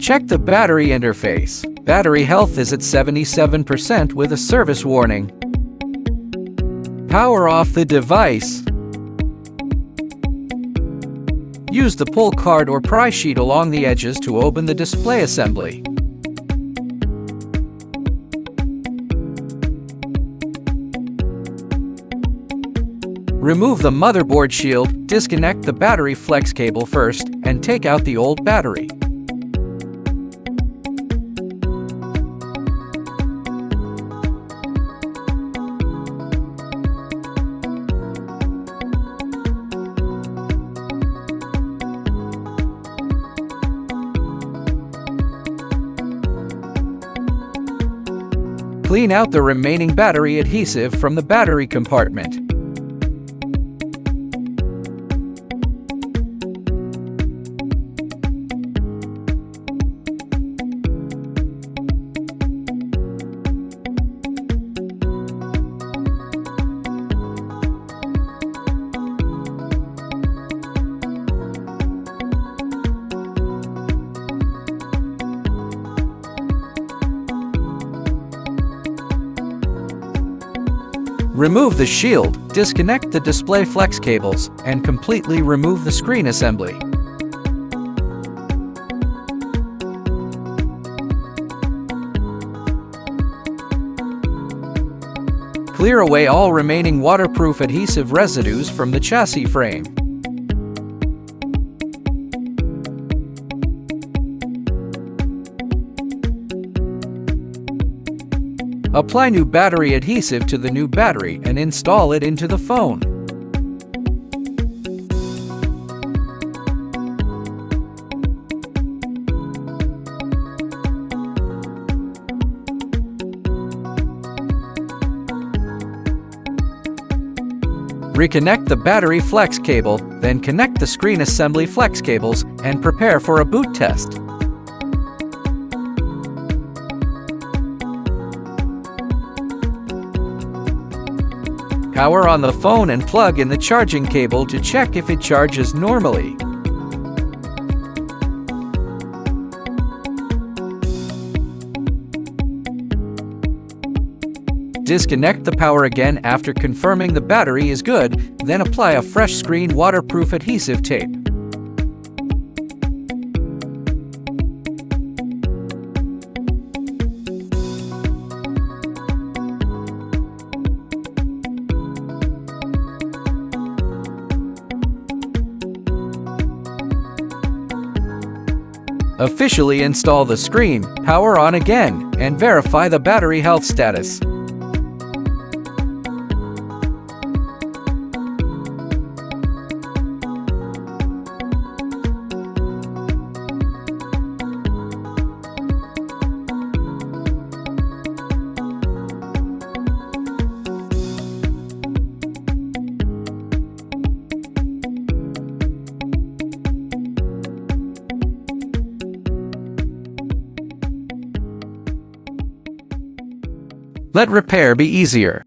Check the battery interface. Battery health is at 77% with a service warning. Power off the device. Use the pull card or pry sheet along the edges to open the display assembly. Remove the motherboard shield, disconnect the battery flex cable first, and take out the old battery. Clean out the remaining battery adhesive from the battery compartment. Remove the shield, disconnect the display flex cables, and completely remove the screen assembly. Clear away all remaining waterproof adhesive residues from the chassis frame. Apply new battery adhesive to the new battery and install it into the phone. Reconnect the battery flex cable, then connect the screen assembly flex cables and prepare for a boot test. Power on the phone and plug in the charging cable to check if it charges normally. Disconnect the power again after confirming the battery is good, then apply a fresh screen waterproof adhesive tape. Officially install the screen, power on again, and verify the battery health status. Let repair be easier.